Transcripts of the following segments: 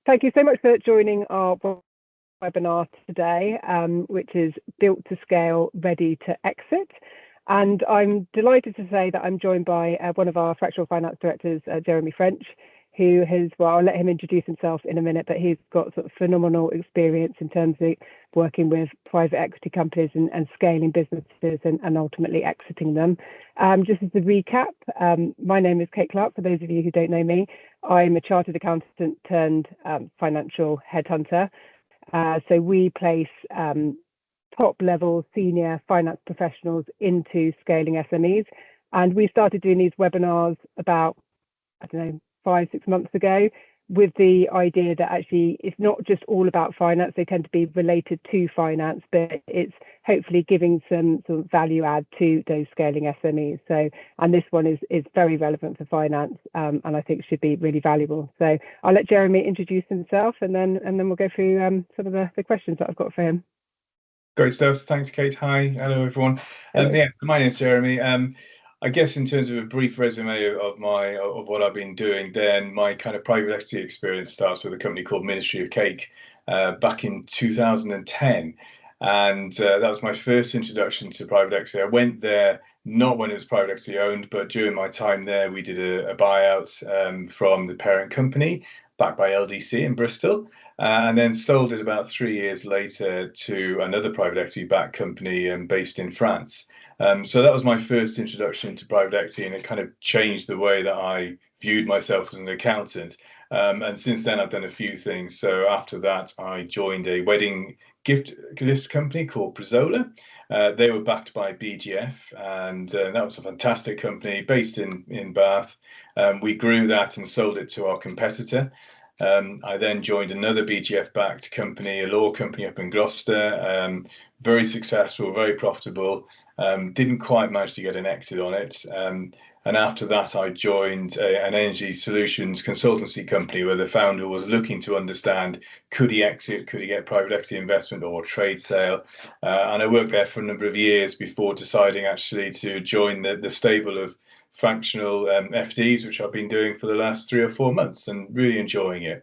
thank you so much for joining our webinar today, which is Built to Scale, Ready to Exit. And I'm delighted to say that I'm joined by one of our Fractional Finance Directors, Jeremy French, who has, well, I'll let him introduce himself in a minute, but he's got sort of phenomenal experience in terms of working with private equity companies and scaling businesses and ultimately exiting them. Just as a recap, my name is Kate Clark, for those of you who don't know me. I'm a chartered accountant turned financial headhunter. So we place top-level senior finance professionals into scaling SMEs. And we started doing these webinars about, I don't know, 5-6 months ago, with the idea that actually it's not just all about finance. They tend to be related to finance, but it's hopefully giving some sort of value add to those scaling SMEs. So, and this one is very relevant for finance, and I think should be really valuable. So I'll let Jeremy introduce himself, and then we'll go through some of the questions that I've got for him. Great stuff. Thanks, Kate. Hi, hello everyone. Yeah, my name's Jeremy. I guess in terms of a brief resume of what I've been doing, then my kind of private equity experience starts with a company called Ministry of Cake back in 2010, and that was my first introduction to private equity. I went there not when it was private equity owned, but during my time there, we did a buyout from the parent company, backed by LDC in Bristol. And then sold it about 3 years later to another private equity-backed company based in France. So that was my first introduction to private equity, and it kind of changed the way that I viewed myself as an accountant. And since then, I've done a few things. So after that, I joined a wedding gift list company called Prezola. They were backed by BGF, and that was a fantastic company based in Bath. We grew that and sold it to our competitor. I then joined another BGF-backed company, a law company up in Gloucester, very successful, very profitable, didn't quite manage to get an exit on it. And after that, I joined an energy solutions consultancy company where the founder was looking to understand, could he exit, could he get private equity investment or trade sale? And I worked there for a number of years before deciding actually to join the stable of fractional FDs, which I've been doing for the last 3 or 4 months and really enjoying it.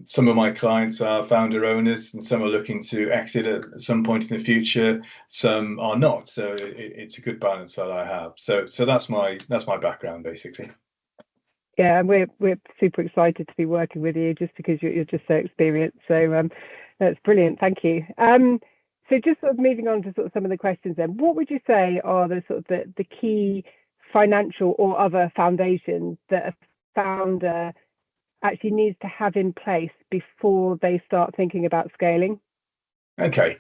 Some of my clients are founder owners, and some are looking to exit at some point in the future. Some are not, so it's a good balance that I have. So that's my background basically. Yeah, and we're super excited to be working with you, just because you're just so experienced. So that's brilliant. Thank you. So just sort of moving on to sort of some of the questions then, what would you say are the sort of the key financial or other foundations that a founder actually needs to have in place before they start thinking about scaling? Okay,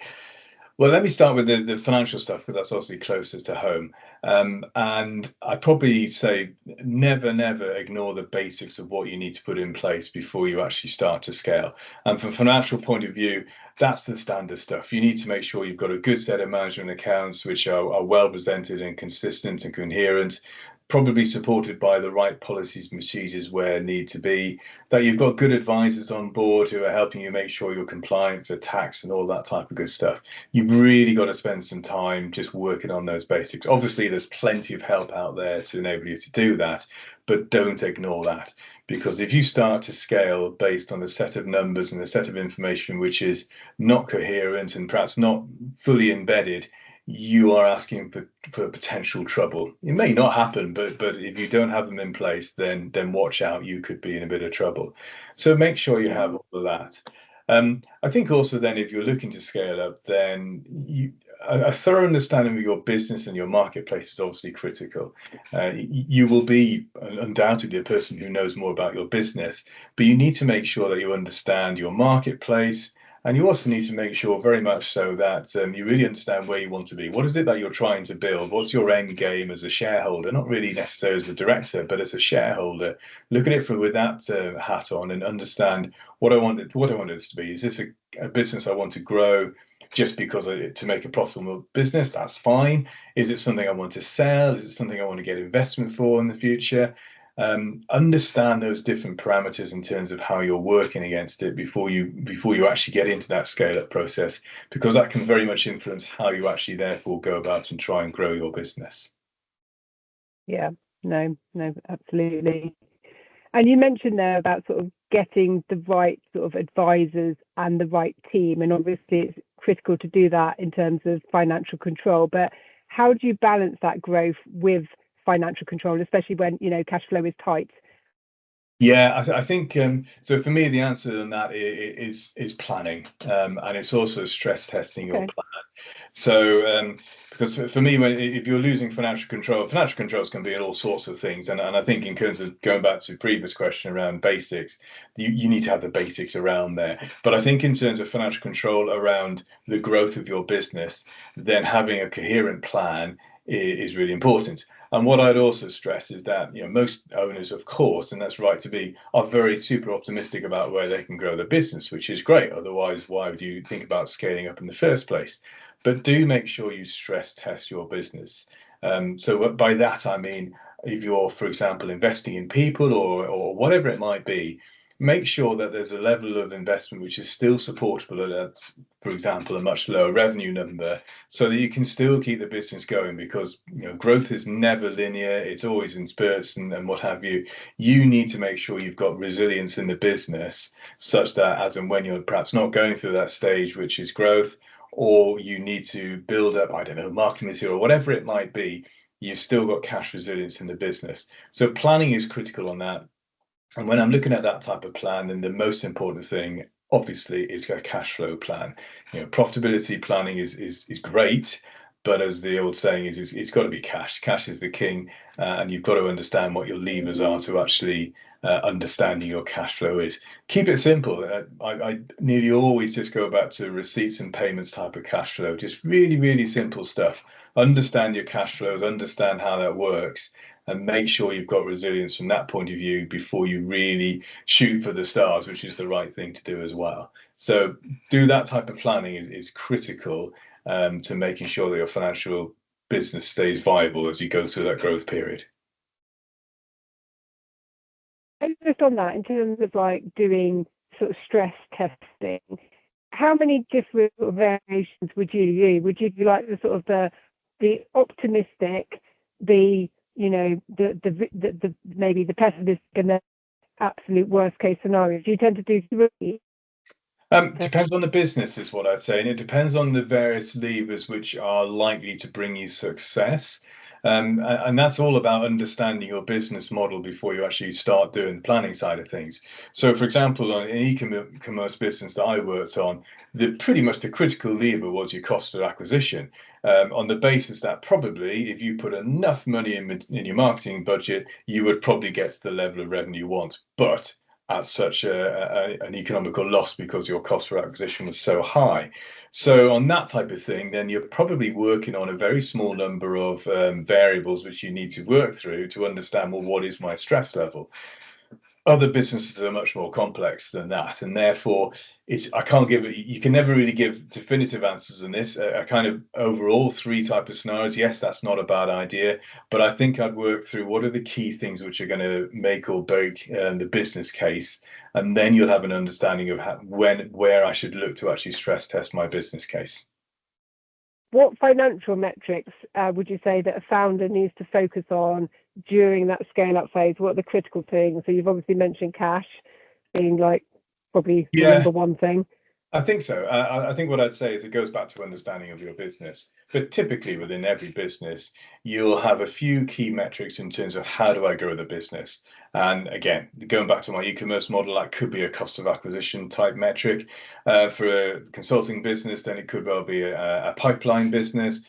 well, let me start with the financial stuff, because that's obviously closer to home. And I probably say never ignore the basics of what you need to put in place before you actually start to scale. And from a financial point of view, that's the standard stuff. You need to make sure you've got a good set of management accounts which are well presented and consistent and coherent, probably supported by the right policies and procedures where need to be, that you've got good advisors on board who are helping you make sure you're compliant for tax and all that type of good stuff. You've really got to spend some time just working on those basics. Obviously, there's plenty of help out there to enable you to do that, but don't ignore that. Because if you start to scale based on a set of numbers and a set of information which is not coherent and perhaps not fully embedded, you are asking for potential trouble. It may not happen, but if you don't have them in place, then watch out, you could be in a bit of trouble. So make sure you have all of that. I think also then, if you're looking to scale up, then a thorough understanding of your business and your marketplace is obviously critical. You will be undoubtedly a person who knows more about your business, but you need to make sure that you understand your marketplace. And you also need to make sure very much so that you really understand where you want to be. What is it that you're trying to build? What's your end game as a shareholder? Not really necessarily as a director, but as a shareholder. Look at it with that hat on and understand what I want this to be. Is this a business I want to grow just because to make a profitable business? That's fine. Is it something I want to sell? Is it something I want to get investment for in the future? Understand those different parameters in terms of how you're working against it before you actually get into that scale up process, because that can very much influence how you actually therefore go about and try and grow your business. Yeah, no, absolutely. And you mentioned there about sort of getting the right sort of advisors and the right team. And obviously it's critical to do that in terms of financial control. But how do you balance that growth with financial control, especially when, cash flow is tight? Yeah, I think so. For me, the answer on that is planning, and it's also stress testing your Okay. plan. So, because for me, if you're losing financial controls can be in all sorts of things. And I think in terms of going back to the previous question around basics, you need to have the basics around there. But I think in terms of financial control around the growth of your business, then having a coherent plan is really important. And what I'd also stress is that most owners, of course, and that's right to be, are very super optimistic about where they can grow their business, which is great. Otherwise, why would you think about scaling up in the first place? But do make sure you stress test your business. So by that I mean, if you're, for example, investing in people or whatever it might be, make sure that there's a level of investment which is still supportable at, for example, a much lower revenue number, so that you can still keep the business going. Because growth is never linear; it's always in spurts and what have you. You need to make sure you've got resilience in the business, such that as and when you're perhaps not going through that stage, which is growth, or you need to build up, I don't know, marketing material, whatever it might be, you've still got cash resilience in the business. So planning is critical on that. And when I'm looking at that type of plan, then the most important thing, obviously, is a cash flow plan. Profitability planning is great, but as the old saying is, it's got to be cash. Cash is the king, and you've got to understand what your levers are to actually understanding your cash flow is. Keep it simple. I nearly always just go back to receipts and payments type of cash flow. Just really, really simple stuff. Understand your cash flows, understand how that works, and make sure you've got resilience from that point of view before you really shoot for the stars, which is the right thing to do as well. So do that type of planning is critical to making sure that your financial business stays viable as you go through that growth period. And just on that, in terms of like doing sort of stress testing, how many different sort of variations would you do? Would you do like the sort of the optimistic, the maybe the pessimistic, and the absolute worst case scenarios? Do you tend to do three? Depends on the business, is what I'd say, and it depends on the various levers which are likely to bring you success. And that's all about understanding your business model before you actually start doing the planning side of things. So, for example, on an e-commerce business that I worked on, pretty much the critical lever was your cost of acquisition, on the basis that probably if you put enough money in your marketing budget, you would probably get to the level of revenue you want. But at such an economical loss because your cost per acquisition was so high. So on that type of thing, then you're probably working on a very small number of variables which you need to work through to understand, well, what is my stress level? Other businesses are much more complex than that, and therefore I can't give it. You can never really give definitive answers on this. A kind of overall three type of scenarios. Yes, that's not a bad idea, but I think I'd work through what are the key things which are going to make or break the business case, and then you'll have an understanding of where I should look to actually stress test my business case. What financial metrics would you say that a founder needs to focus on during that scale up phase? What are the critical things? So you've obviously mentioned cash being like probably the number one thing. I think so. I think what I'd say is it goes back to understanding of your business. But typically within every business, you'll have a few key metrics in terms of how do I grow the business. And again, going back to my e-commerce model, that could be a cost of acquisition type metric. For a consulting business, then it could well be a pipeline business.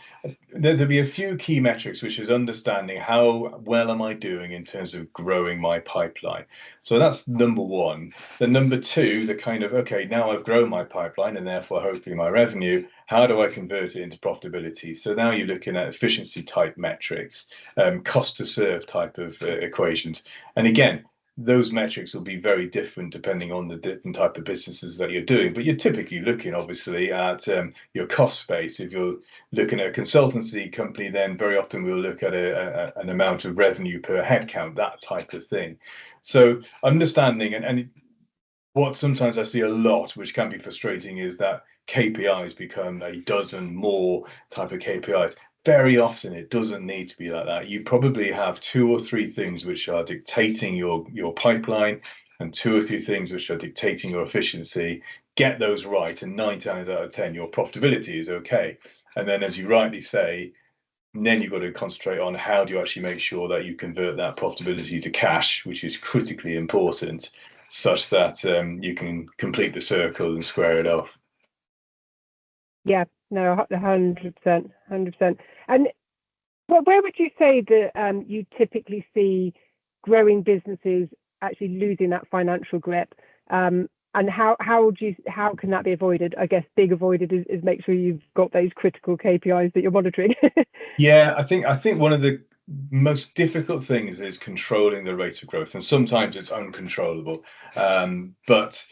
There'll be a few key metrics, which is understanding how well am I doing in terms of growing my pipeline. So that's number one. Then number two, the kind of, okay, now I've grown my pipeline and therefore hopefully my revenue, how do I convert it into profitability? So now you're looking at efficiency type metrics, cost to serve type of equations. And again, those metrics will be very different depending on the different type of businesses that you're doing. But you're typically looking, obviously, at your cost base. If you're looking at a consultancy company, then very often we'll look at an amount of revenue per headcount, that type of thing. So understanding, and what sometimes I see a lot, which can be frustrating, is that KPIs become a dozen more type of KPIs. Very often it doesn't need to be like that. You probably have 2 or 3 things which are dictating your pipeline, and 2 or 3 things which are dictating your efficiency. Get those right, and 9 times out of 10 your profitability is okay. And then, as you rightly say, then you've got to concentrate on how do you actually make sure that you convert that profitability to cash, which is critically important, such that you can complete the circle and square it off. Yeah, no, 100%, 100%. And where would you say that you typically see growing businesses actually losing that financial grip? And how can that be avoided? I guess being avoided is make sure you've got those critical KPIs that you're monitoring. Yeah, I think one of the most difficult things is controlling the rate of growth, and sometimes it's uncontrollable. But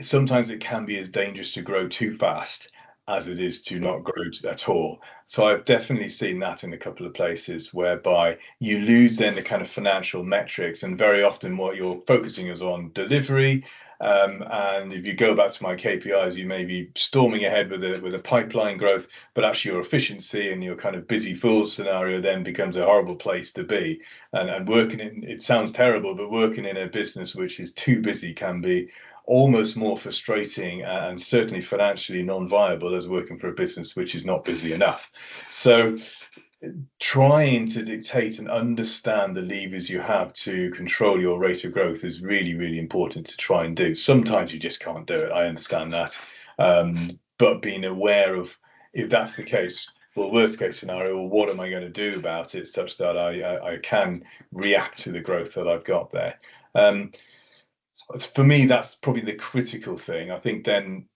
sometimes it can be as dangerous to grow too fast as it is to not grow at all. So I've definitely seen that in a couple of places whereby you lose then the kind of financial metrics, and very often what you're focusing is on delivery. And if you go back to my KPIs, you may be storming ahead with a pipeline growth, but actually your efficiency and your kind of busy fools scenario then becomes a horrible place to be. And working in, it sounds terrible, but working in a business which is too busy can be almost more frustrating and certainly financially non-viable as working for a business which is not busy enough. So trying to dictate and understand the levers you have to control your rate of growth is really, really important to try and do. Sometimes you just can't do it. I understand that. But being aware of, if that's the case, well, worst case scenario, well, what am I going to do about it such that I can react to the growth that I've got there? For me, that's probably the critical thing. I think then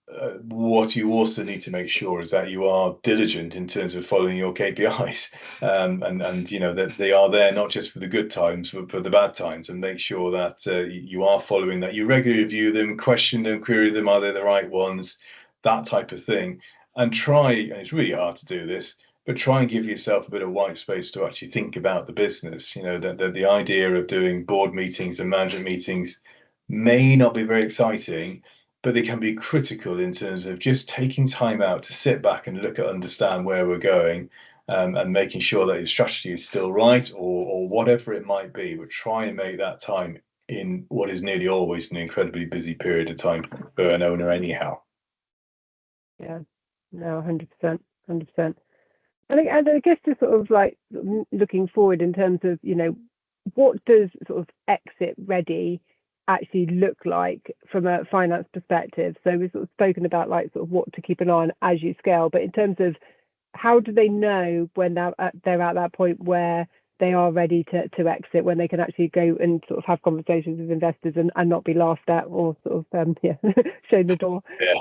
what you also need to make sure is that you are diligent in terms of following your KPIs, and you know that they are there not just for the good times but for the bad times, and make sure that you are following that. You regularly review them, question them, query them. Are they the right ones? That type of thing, and try. And it's really hard to do this, but try and give yourself a bit of white space to actually think about the business. You know, that the idea of doing board meetings and management meetings may not be very exciting, but they can be critical in terms of just taking time out to sit back and look at, understand where we're going, and making sure that your strategy is still right, or whatever it might be. But try and make that time in what is nearly always an incredibly busy period of time for an owner, anyhow. Yeah, no, 100%, 100%. And I guess just sort of like looking forward in terms of, what does sort of exit ready actually look like from a finance perspective? So we've sort of spoken about like sort of what to keep an eye on as you scale, but in terms of how do they know when they're at that point where they are ready to exit, when they can actually go and sort of have conversations with investors and not be laughed at or sort of shown the door? Yeah,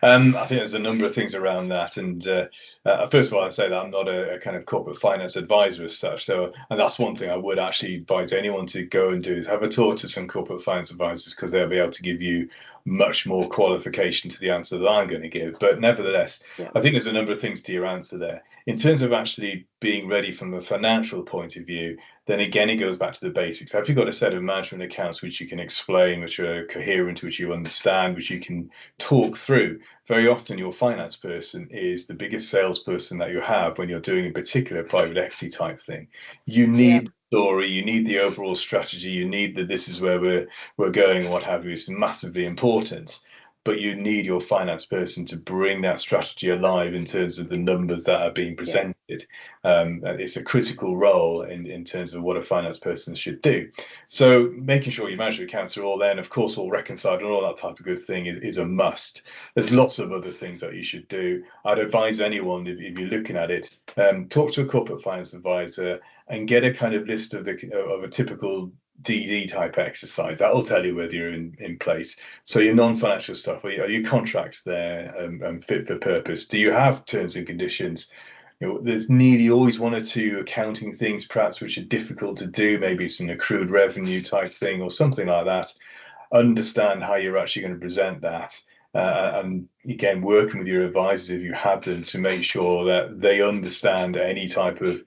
I think there's a number of things around that, and first of all, I'd say that I'm not a kind of corporate finance advisor as such. So, and that's one thing I would actually advise anyone to go and do, is have a talk to some corporate finance advisors, because they'll be able to give you much more qualification to the answer that I'm going to give. But nevertheless, Yeah. I think there's a number of things to your answer there. In terms of actually being ready from a financial point of view, then again, it goes back to the basics. Have you got a set of management accounts which you can explain, which are coherent, which you understand, which you can talk through? Very often your finance person is the biggest salesperson that you have when you're doing a particular private equity type thing. You need the story, you need the overall strategy, you need that this is where we're going and what have you. It's massively important. But you need your finance person to bring that strategy alive in terms of the numbers that are being presented. It's a critical role in terms of what a finance person should do. So making sure your management accounts are all there, and of course all reconciled and all that type of good thing is a must. There's lots of other things that you should do. I'd advise anyone, if you're looking at it, talk to a corporate finance advisor and get a kind of list of a typical DD type exercise. That will tell you whether you're in place. So your non-financial stuff, are your contracts there fit for purpose? Do you have terms and conditions? There's nearly always 1 or 2 accounting things perhaps which are difficult to do. Maybe it's an accrued revenue type thing or something like that. Understand how you're actually going to present that. And again, working with your advisors, if you have them, to make sure that they understand any type of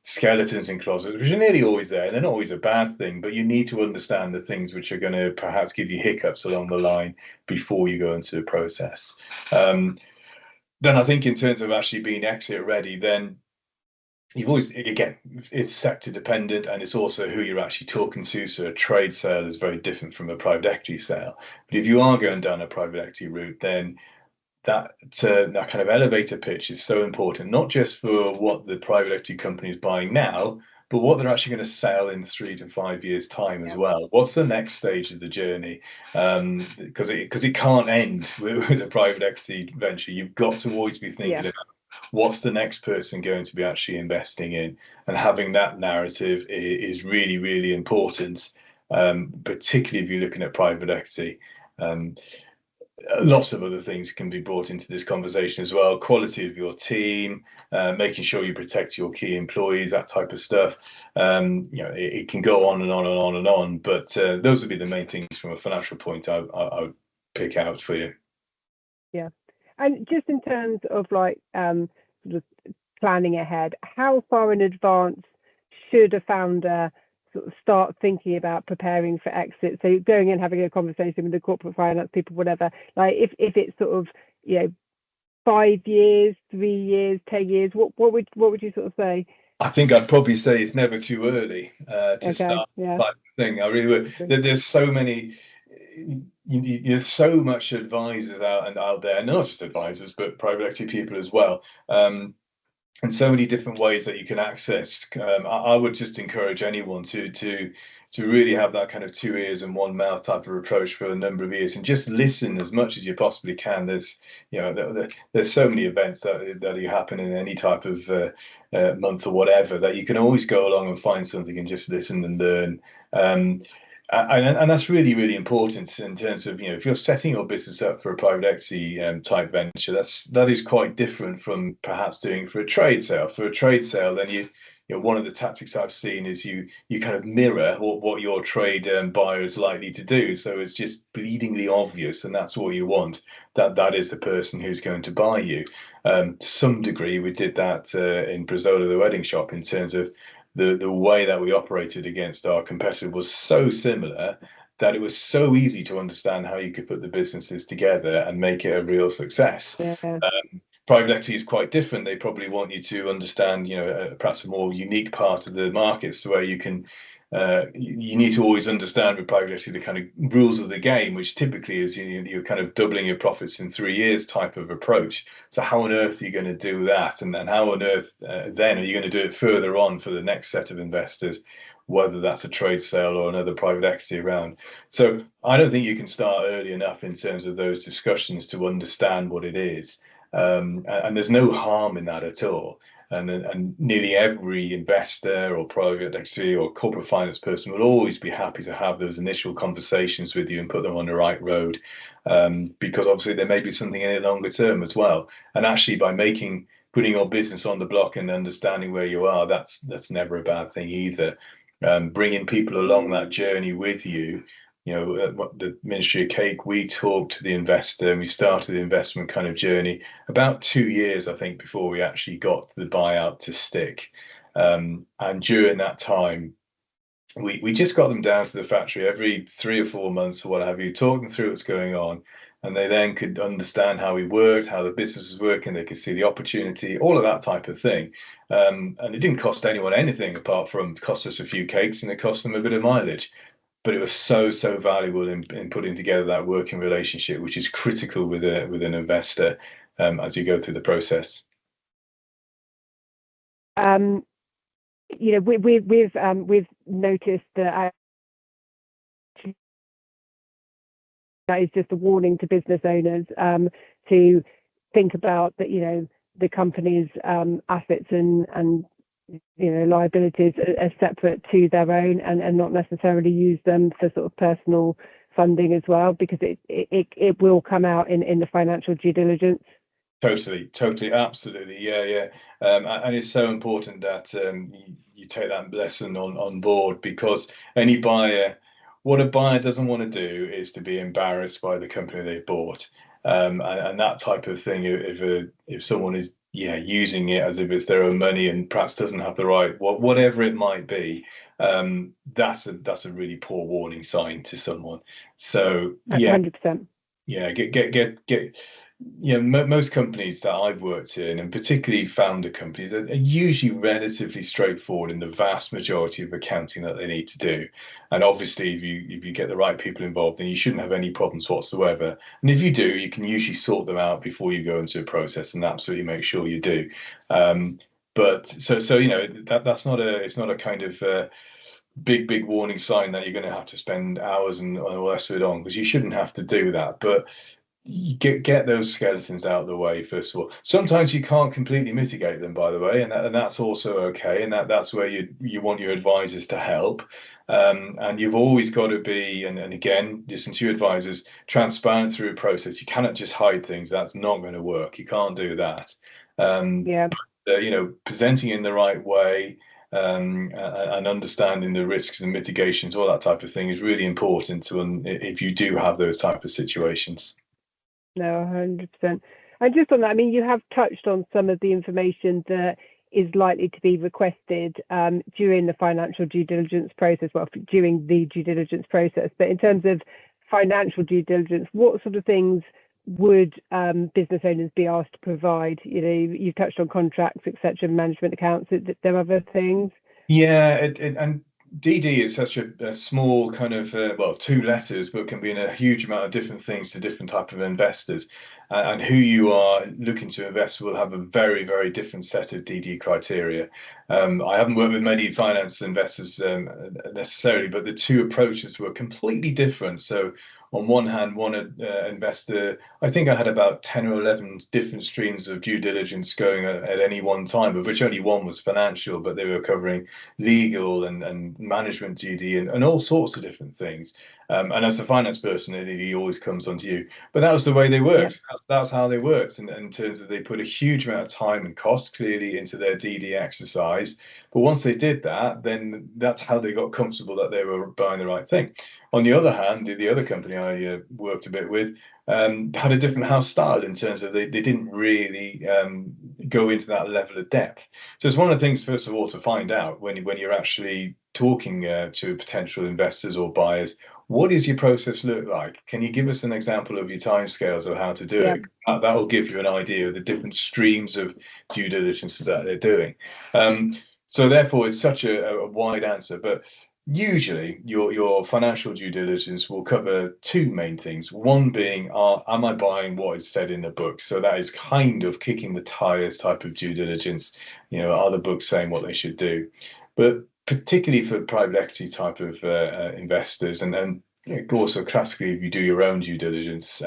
skeletons in closets, which are nearly always there. They're not always a bad thing, but you need to understand the things which are going to perhaps give you hiccups along the line before you go into the process. Then I think in terms of actually being exit ready, then you've always, again, it's sector dependent, and it's also who you're actually talking to. So a trade sale is very different from a private equity sale. But if you are going down a private equity route, then that kind of elevator pitch is so important, not just for what the private equity company is buying now, but what they're actually going to sell in 3 to 5 years' time as well. What's the next stage of the journey? Because it can't end with a private equity venture. You've got to always be thinking about what's the next person going to be actually investing in, and having that narrative is really, really important, particularly if you're looking at private equity. Lots of other things can be brought into this conversation as well. Quality of your team, making sure you protect your key employees, that type of stuff. It can go on and on and on and on, but those would be the main things from a financial point I would pick out for you. Yeah. And just in terms of like sort of planning ahead, how far in advance should a founder sort of start thinking about preparing for exit? So going and having a conversation with the corporate finance people, whatever, like if it's sort of, 5 years, 3 years, 10 years, what would you sort of say? I think I'd probably say it's never too early to start that type of thing. I really would. There's so many, there's so much advisors out there, not just advisors, but private equity people as well. And so many different ways that you can access. I would just encourage anyone to really have that kind of 2 ears and 1 mouth type of approach for a number of years, and just listen as much as you possibly can. There's there's so many events that happen in any type of month or whatever, that you can always go along and find something and just listen and learn. And that's really, really important in terms of, if you're setting your business up for a private equity type venture, that is quite different from perhaps doing for a trade sale. For a trade sale, then one of the tactics I've seen is you kind of mirror what your trade buyer is likely to do. So it's just bleedingly obvious, and that's what you want. That is the person who's going to buy you. To some degree, we did that in Brazola, the wedding shop, in terms of the way that we operated against our competitor was so similar that it was so easy to understand how you could put the businesses together and make it a real success. Private equity is quite different. They probably want you to understand, perhaps a more unique part of the markets, where you need to always understand with private equity the kind of rules of the game, which typically is you're kind of doubling your profits in 3 years type of approach. So how on earth are you going to do that? And then how on earth then are you going to do it further on for the next set of investors, whether that's a trade sale or another private equity round? So I don't think you can start early enough in terms of those discussions to understand what it is. And there's no harm in that at all. And nearly every investor or private equity or corporate finance person will always be happy to have those initial conversations with you and put them on the right road, because obviously there may be something in it longer term as well. And actually, by putting your business on the block and understanding where you are, that's never a bad thing either. Bringing people along that journey with you. The Ministry of Cake, we talked to the investor and we started the investment kind of journey about 2 years, I think, before we actually got the buyout to stick. And during that time, we just got them down to the factory every 3 or 4 months or what have you, talking through what's going on. And they then could understand how we worked, how the business was working. They could see the opportunity, all of that type of thing. And it didn't cost anyone anything apart from cost us a few cakes, and it cost them a bit of mileage. But it was so valuable in putting together that working relationship, which is critical with an investor as you go through the process. We've noticed that is just a warning to business owners to think about that, the company's assets and liabilities are separate to their own, and not necessarily use them for sort of personal funding as well, because it will come out in the financial due diligence. Totally, absolutely, yeah. And it's so important that you take that lesson on board, because what a buyer doesn't want to do is to be embarrassed by the company they bought, and that type of thing. If someone is using it as if it's their own money and perhaps doesn't have the right, whatever it might be, that's a really poor warning sign to someone. So 100%. Yeah, get most companies that I've worked in, and particularly founder companies, are usually relatively straightforward in the vast majority of accounting that they need to do. And obviously, if you get the right people involved, then you shouldn't have any problems whatsoever. And if you do, you can usually sort them out before you go into a process, and absolutely make sure you do. But so that's not a it's not a kind of big warning sign that you're going to have to spend hours and all the rest of it on, because you shouldn't have to do that. But you get those skeletons out of the way first of all. Sometimes you can't completely mitigate them, by the way, and that's also okay. And that's where you want your advisors to help. And you've always got to be, and again, listen to your advisors, transparent through a process. You cannot just hide things. That's not going to work. You can't do that. Yeah. Presenting in the right way, and understanding the risks and mitigations, all that type of thing is really important to if you do have those type of situations. No, 100%. And just on that, I mean, you have touched on some of the information that is likely to be requested during the financial due diligence process, well, during the due diligence process. But in terms of financial due diligence, what sort of things would business owners be asked to provide? You've touched on contracts, etc., management accounts. There are other things. Yeah, and DD is such a small kind of well, two letters, but can mean a huge amount of different things to different type of investors. And who you are looking to invest will have a very, very different set of DD criteria. I haven't worked with many finance investors necessarily, but the two approaches were completely different. So on one hand, one investor, I think I had about 10 or 11 different streams of due diligence going at any one time, of which only one was financial, but they were covering legal and management duty and all sorts of different things. And as the finance person, he always comes onto you. But that was the way they worked. Yeah. That's how they worked. And in terms of, they put a huge amount of time and cost clearly into their DD exercise. But once they did that, then that's how they got comfortable that they were buying the right thing. On the other hand, the other company I worked a bit with had a different house style in terms of they didn't really go into that level of depth. So it's one of the things, first of all, to find out when you're actually talking to potential investors or buyers, what does your process look like? Can you give us an example of your timescales of how to do it? That will give you an idea of the different streams of due diligence that they're doing. So therefore, it's such a wide answer, but usually your financial due diligence will cover two main things. One being, am I buying what is said in the book? So that is kind of kicking the tires type of due diligence. Are the books saying what they should do? But particularly for private equity type of investors, and also classically, if you do your own due diligence,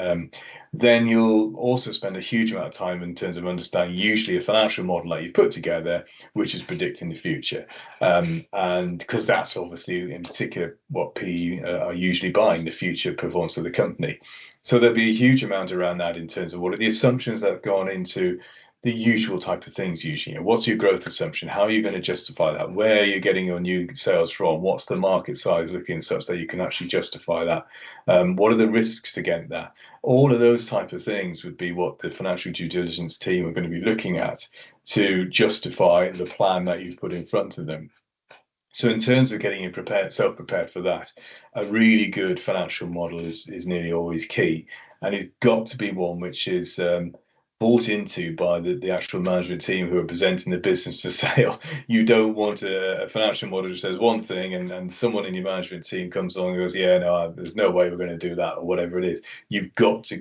then you'll also spend a huge amount of time in terms of understanding usually a financial model that you put together, which is predicting the future. And because that's obviously in particular what PE are usually buying, the future performance of the company. So there'll be a huge amount around that in terms of what are the assumptions that have gone into the usual type of things. Usually, what's your growth assumption? How are you going to justify that? Where are you getting your new sales from? What's the market size looking such that you can actually justify that? What are the risks to get that? All of those type of things would be what the financial due diligence team are going to be looking at to justify the plan that you've put in front of them. So in terms of getting you self-prepared for that, a really good financial model is nearly always key. And it's got to be one which is bought into by the actual management team who are presenting the business for sale. You don't want a financial model which says one thing and someone in your management team comes along and goes, yeah, no, there's no way we're going to do that, or whatever it is. You've got to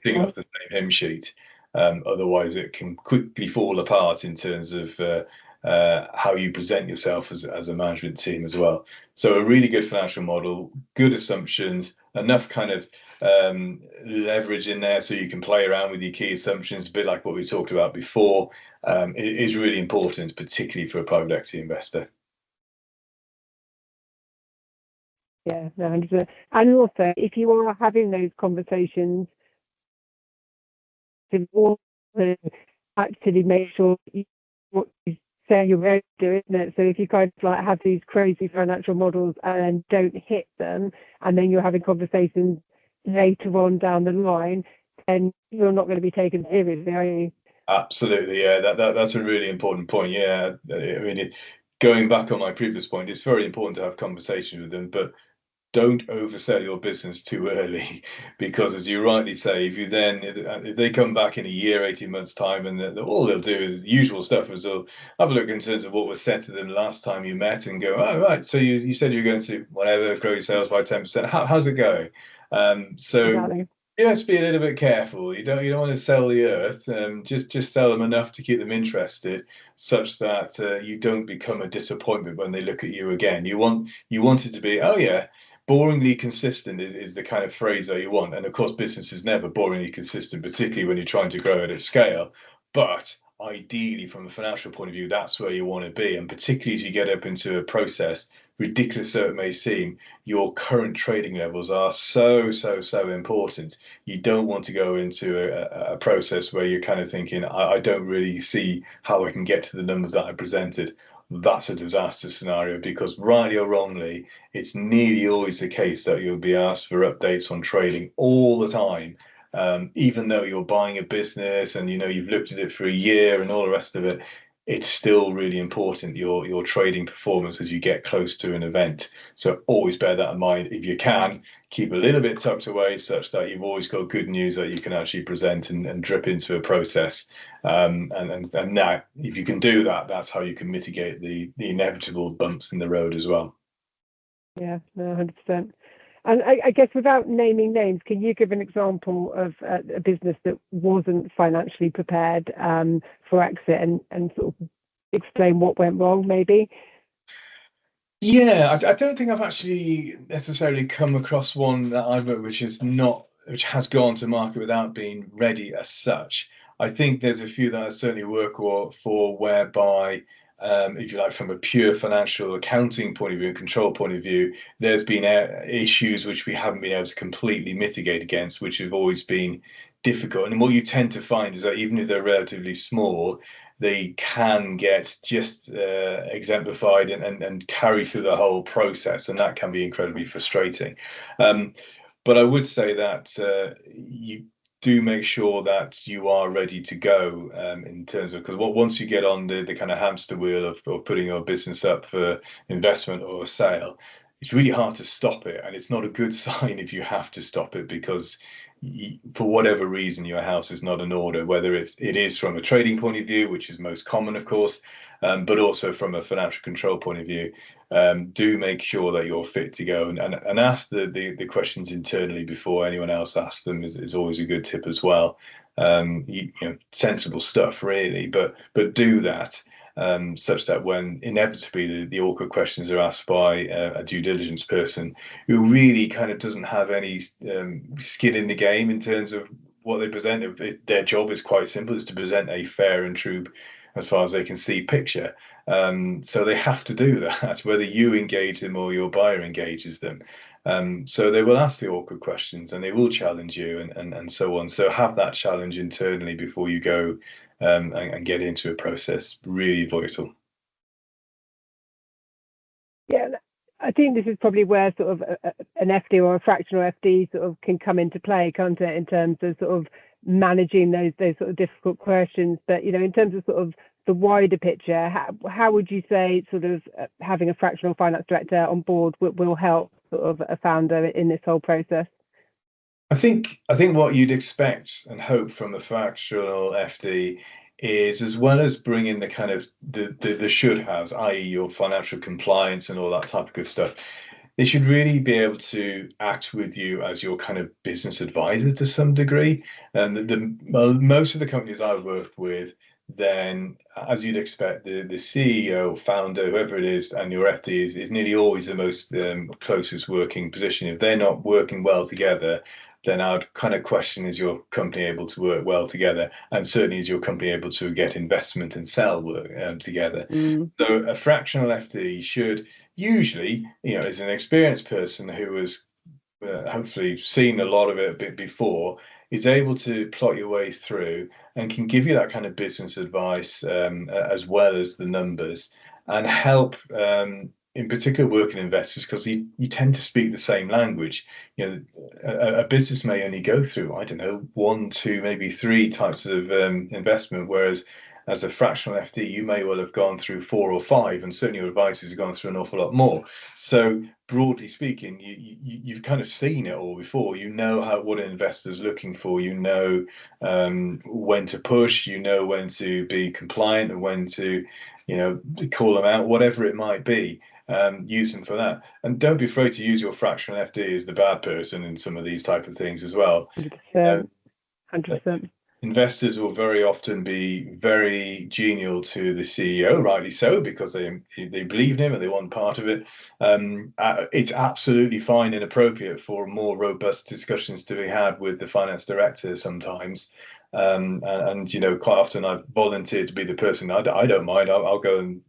sing off the same hymn sheet. Otherwise, it can quickly fall apart in terms of how you present yourself as a management team as well. So a really good financial model, good assumptions, enough kind of leverage in there so you can play around with your key assumptions, a bit like what we talked about before, is really important, particularly for a private equity investor. Yeah, 100%. And also, if you are having those conversations, to also actually make sure what you say you're going to do, isn't it? So if you kind of like have these crazy financial models and don't hit them, and then you're having conversations later on down the line, then you're not going to be taken seriously, are you? Absolutely, yeah. That's a really important point. Yeah, I mean, going back on my previous point, it's very important to have conversations with them, but don't oversell your business too early, because as you rightly say, if they come back in a year, 18 months time, and all they'll do is usual stuff, is they'll have a look in terms of what was said to them last time you met and go, oh, right, so you said you were going to whatever, grow your sales by 10%. How's it going? So Exactly. you have to be a little bit careful. You don't want to sell the earth. Just sell them enough to keep them interested, such that you don't become a disappointment when they look at you again. You want it to be, oh yeah, boringly consistent is the kind of phrase that you want. And of course, business is never boringly consistent, particularly when you're trying to grow it at scale. But ideally, from a financial point of view, that's where you want to be. And particularly as you get up into a process, ridiculous though it may seem, your current trading levels are so important. You don't want to go into a process where you're kind of thinking, I don't really see how I can get to the numbers that I presented. That's a disaster scenario, because rightly or wrongly, it's nearly always the case that you'll be asked for updates on trading all the time. Even though you're buying a business and you've looked at it for a year and all the rest of it, it's still really important, your trading performance, as you get close to an event. So always bear that in mind. If you can, keep a little bit tucked away, such that you've always got good news that you can actually present and drip into a process. And now, if you can do that, that's how you can mitigate the inevitable bumps in the road as well. Yeah, no, 100%. And I guess without naming names, can you give an example of a business that wasn't financially prepared for exit, and sort of explain what went wrong, maybe? Yeah, I don't think I've actually necessarily come across one that I've which has gone to market without being ready as such. I think there's a few that I certainly work for whereby, if you like, from a pure financial accounting point of view, control point of view, there's been issues which we haven't been able to completely mitigate against, which have always been difficult. And what you tend to find is that even if they're relatively small, they can get just exemplified and carry through the whole process, and that can be incredibly frustrating. But I would say that you do make sure that you are ready to go, in terms of, because once you get on the kind of hamster wheel of putting your business up for investment or a sale, it's really hard to stop it, and it's not a good sign if you have to stop it, because for whatever reason your house is not in order, whether it is from a trading point of view, which is most common, of course, but also from a financial control point of view. Do make sure that you're fit to go, and ask the questions internally before anyone else asks them is always a good tip as well. Sensible stuff really, but do that, such that when inevitably the awkward questions are asked by a due diligence person who really kind of doesn't have any skin in the game in terms of what they present. Their job is quite simple, is to present a fair and true, as far as they can see, picture. So they have to do that, whether you engage them or your buyer engages them. So they will ask the awkward questions and they will challenge you, and so on. So have that challenge internally before you go and get into a process. Really vital. Yeah, I think this is probably where sort of an FD or a fractional FD sort of can come into play, can't it, in terms of sort of managing those sort of difficult questions. But in terms of sort of the wider picture, how would you say sort of having a fractional finance director on board will help sort of a founder in this whole process? I think what you'd expect and hope from a fractional FD is, as well as bringing the kind of the should haves, i.e., your financial compliance and all that type of good stuff, they should really be able to act with you as your kind of business advisor to some degree. And most of the companies I've worked with, then, as you'd expect, the CEO, founder, whoever it is, and your FD is nearly always the most closest working position. If they're not working well together, then I'd kind of question, is your company able to work well together? And certainly, is your company able to get investment and sell work together? Mm. So a fractional FD should usually, as an experienced person who has hopefully seen a lot of it a bit before, is able to plot your way through and can give you that kind of business advice, as well as the numbers, and help, in particular, working investors, because you tend to speak the same language. A business may only go through, I don't know, one, two, maybe three types of investment, whereas as a fractional FD, you may well have gone through 4 or 5, and certainly your advisors have gone through an awful lot more. So broadly speaking, you've kind of seen it all before. You know what an investor's looking for. You know when to push. You know when to be compliant and when to, call them out, whatever it might be. Use them for that, and don't be afraid to use your fractional FD as the bad person in some of these type of things as well. 100%. 100%. Investors will very often be very genial to the CEO, rightly so, because they believe in him and they want part of it. It's absolutely fine and appropriate for more robust discussions to be had with the finance director sometimes. And quite often I've volunteered to be the person. I don't mind. I'll go and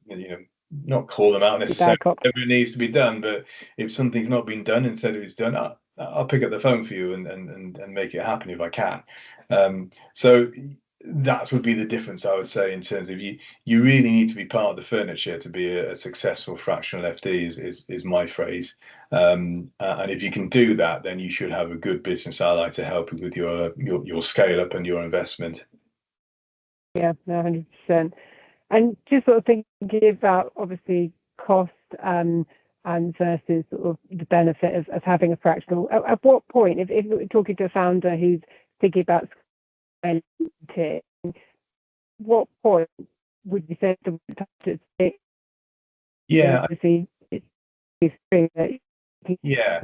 not call them out necessarily whatever it needs to be done, but if something's not been done, instead of it's done, I'll pick up the phone for you and make it happen if I can. So that would be the difference, I would say, in terms of you really need to be part of the furniture to be a successful fractional FD is my phrase. And if you can do that, then you should have a good business ally to help you with your scale up and your investment. Yeah, no, 100%. And just sort of thinking about obviously cost and versus sort of the benefit of having a fractional. At what point, if we're talking to a founder who's thinking about scaling, what point would you say the time to Yeah, obviously it's yeah.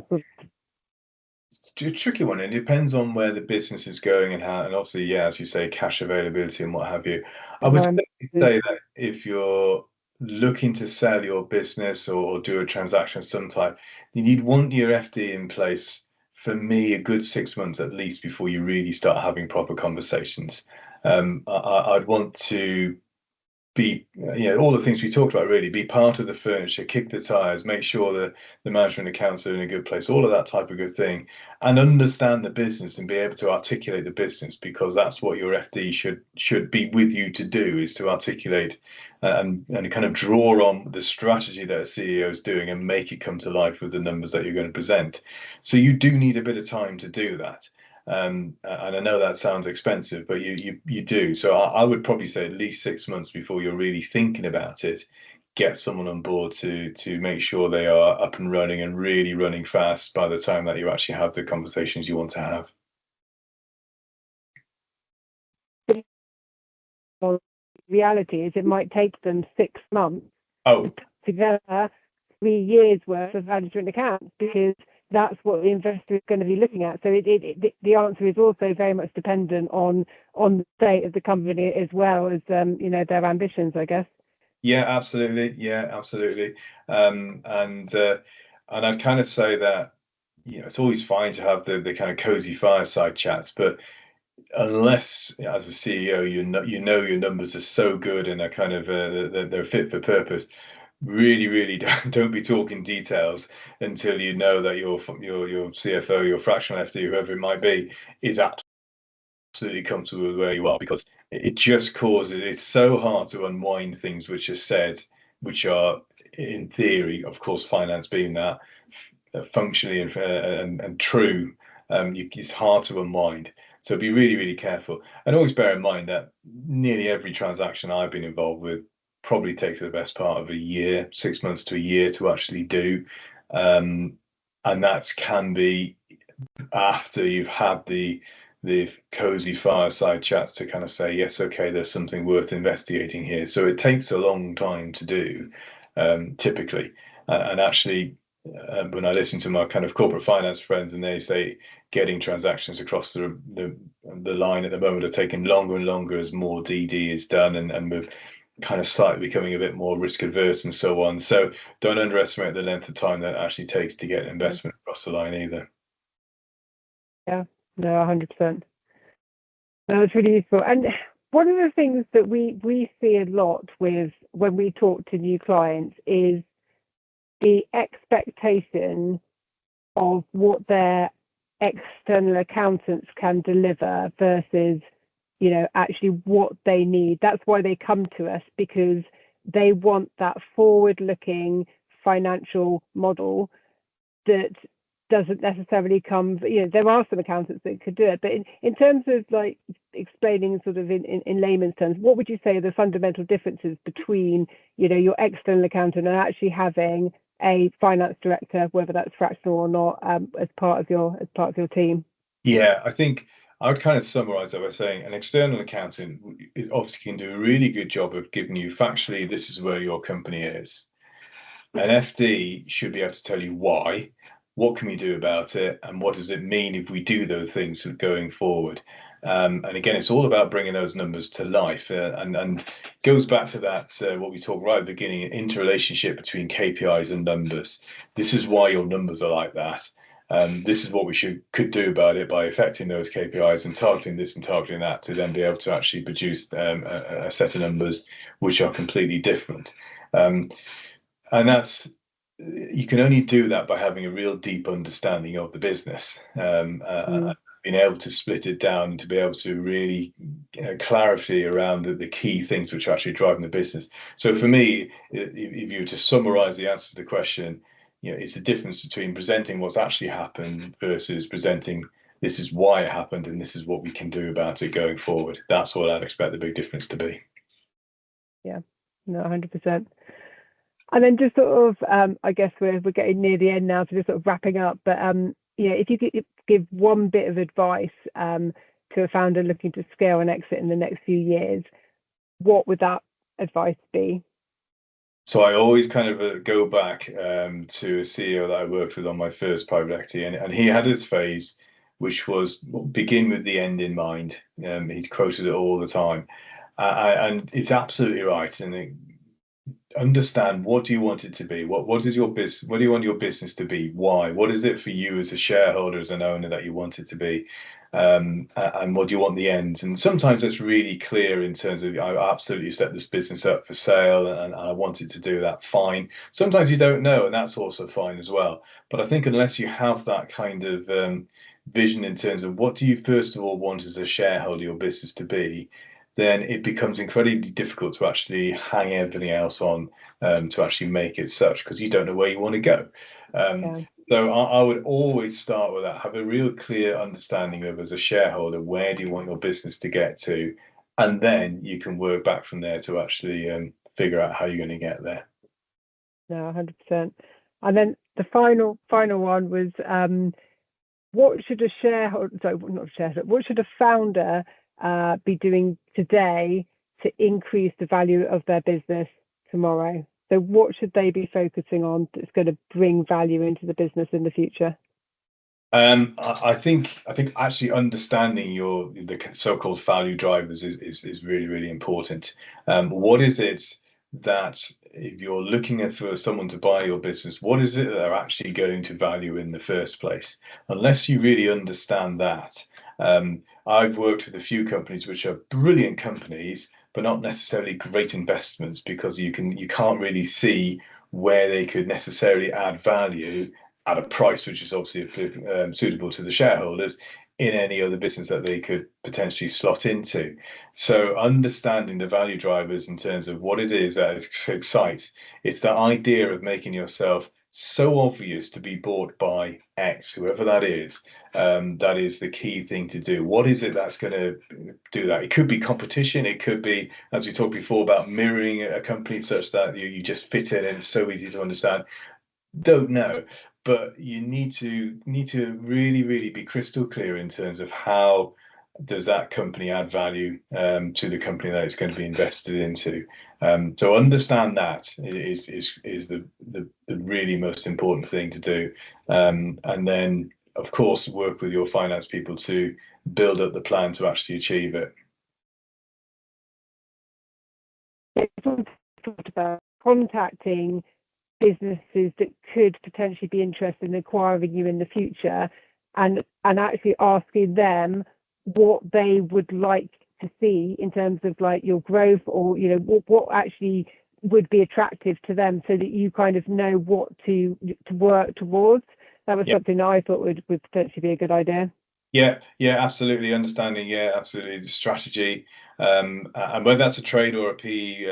It's a tricky one. It depends on where the business is going and how, and obviously, yeah, as you say, cash availability and what have you. I would say that if you're looking to sell your business or do a transaction of some type, you'd want your FD in place, for me, a good 6 months at least before you really start having proper conversations. I'd want to be, all the things we talked about, really be part of the furniture, kick the tires, make sure that the management accounts are in a good place, all of that type of good thing, and understand the business and be able to articulate the business, because that's what your FD should be with you to do, is to articulate and kind of draw on the strategy that a CEO is doing and make it come to life with the numbers that you're going to present. So you do need a bit of time to do that. And I know that sounds expensive, but you do. So I would probably say at least 6 months before you're really thinking about it, get someone on board to make sure they are up and running and really running fast by the time that you actually have the conversations you want to have. Reality is it might take them 6 months to put together 3 years worth of management accounts, because that's what the investor is going to be looking at. So the answer is also very much dependent on the state of the company as well as their ambitions, I guess. Yeah, absolutely. Yeah, absolutely. And I'd kind of say that it's always fine to have the kind of cozy fireside chats, but unless as a CEO you know your numbers are so good and they're kind of they're fit for purpose, really don't be talking details until you know that your CFO, your fractional FD, whoever it might be, is absolutely comfortable with where you are, because it just causes, it's so hard to unwind things which are said, which are in theory, of course, finance being that, functionally and true. It's hard to unwind. So be really careful, and always bear in mind that nearly every transaction I've been involved with probably takes the best part of a year, 6 months to a year to actually do, and that can be after you've had the cozy fireside chats to kind of say, yes, okay, there's something worth investigating here. So it takes a long time to do, typically, and actually. When I listen to my kind of corporate finance friends and they say getting transactions across the line at the moment are taking longer and longer as more DD is done, and we're kind of slightly becoming a bit more risk adverse and so on. So don't underestimate the length of time that it actually takes to get investment across the line either. Yeah, no, 100%. No, it's really useful. And one of the things that we see a lot with when we talk to new clients is the expectation of what their external accountants can deliver versus, actually what they need. That's why they come to us, because they want that forward-looking financial model that doesn't necessarily come, there are some accountants that could do it, but in terms of like explaining sort of in layman's terms, what would you say are the fundamental differences between, your external accountant and actually having a finance director, whether that's fractional or not, as part of your team? Yeah, I think I would kind of summarize that by saying an external accountant obviously can do a really good job of giving you factually, this is where your company is. An FD should be able to tell you why, what can we do about it, and what does it mean if we do those things going forward. And again, it's all about bringing those numbers to life, and goes back to that what we talked right at the beginning, interrelationship between KPIs and numbers. This is why your numbers are like that. This is what we could do about it by affecting those KPIs and targeting this and targeting that to then be able to actually produce a set of numbers which are completely different. And that's, you can only do that by having a real deep understanding of the business, being able to split it down, to be able to really clarity around the key things which are actually driving the business. So for me, if you were to summarize the answer to the question, it's the difference between presenting what's actually happened versus presenting this is why it happened and this is what we can do about it going forward. That's what I'd expect the big difference to be. Yeah, no, 100%. And then just sort of, I guess we're getting near the end now, so just sort of wrapping up. But if you could give one bit of advice to a founder looking to scale and exit in the next few years, what would that advice be? So I always kind of go back to a CEO that I worked with on my first private equity, and he had his phase, which was begin with the end in mind. He's quoted it all the time, and it's absolutely right. And understand, what do you want it to be? What is your business? What do you want your business to be? Why? What is it for you as a shareholder, as an owner, that you want it to be? And what do you want the ends? And sometimes it's really clear in terms of, I absolutely set this business up for sale and I wanted to do that. Fine. Sometimes you don't know, and that's also fine as well. But I think unless you have that kind of vision in terms of what do you first of all want as a shareholder your business to be, then it becomes incredibly difficult to actually hang everything else on to actually make it such, because you don't know where you want to go. So I would always start with that. Have a real clear understanding of, as a shareholder, where do you want your business to get to? And then you can work back from there to actually figure out how you're going to get there. No, 100%. And then the final one was, what should a shareholder, sorry, not a shareholder, what should a founder be doing today to increase the value of their business tomorrow? So what should they be focusing on that's going to bring value into the business in the future? I think actually understanding the so-called value drivers is really, really important. What is it that, if you're looking for someone to buy your business, what is it that they're actually going to value in the first place? Unless you really understand that, I've worked with a few companies which are brilliant companies, but not necessarily great investments, because you can't really see where they could necessarily add value at a price which is obviously suitable to the shareholders in any other business that they could potentially slot into. So understanding the value drivers in terms of what it is that excites, it's the idea of making yourself so obvious to be bought by X, whoever that is the key thing to do. What is it that's going to do that? It could be competition. It could be, as we talked before, about mirroring a company such that you just fit in and it's so easy to understand. Don't know, but you need to really, really be crystal clear in terms of how does that company add value to the company that it's going to be invested into. So understand that is the really most important thing to do, and then of course work with your finance people to build up the plan to actually achieve it. It's also talked about contacting businesses that could potentially be interested in acquiring you in the future, and actually asking them what they would like to see in terms of like your growth, or what actually would be attractive to them, so that you kind of know what to work towards. That was something that I thought would potentially be a good idea. Yeah, absolutely. Understanding, absolutely, the strategy, and whether that's a trade or a PE,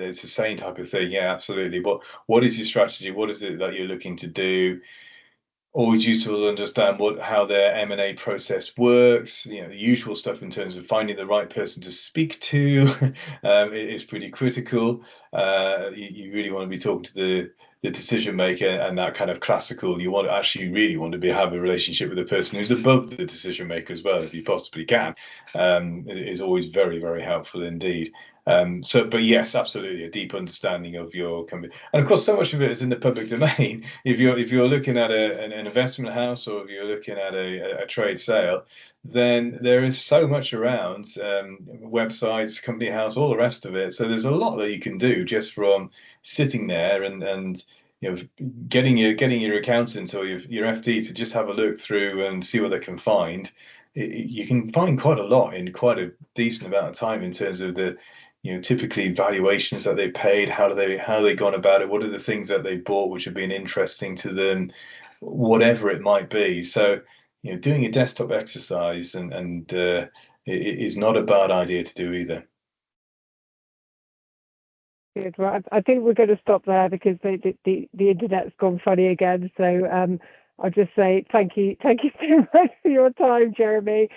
it's the same type of thing. Yeah, absolutely. What is your strategy? What is it that you're looking to do? Always useful to understand how their M&A process works. The usual stuff in terms of finding the right person to speak to is pretty critical. You really want to be talking to the decision maker, and that kind of classical. You really want to have a relationship with the person who's above the decision maker as well, if you possibly can. It is always very, very helpful indeed. But yes, absolutely, a deep understanding of your company, and of course, so much of it is in the public domain. If you're looking at an investment house, or if you're looking at a trade sale, then there is so much around, websites, company house, all the rest of it. So there's a lot that you can do just from sitting there and getting your accountant or your FD to just have a look through and see what they can find. You can find quite a lot in quite a decent amount of time, in terms of the typically valuations that they paid, how they gone about it, what are the things that they bought which have been interesting to them, whatever it might be. So, doing a desktop exercise and it is not a bad idea to do either. Good. Right. I think we're going to stop there because the internet's gone funny again. So I'll just say thank you so much for your time, Jeremy.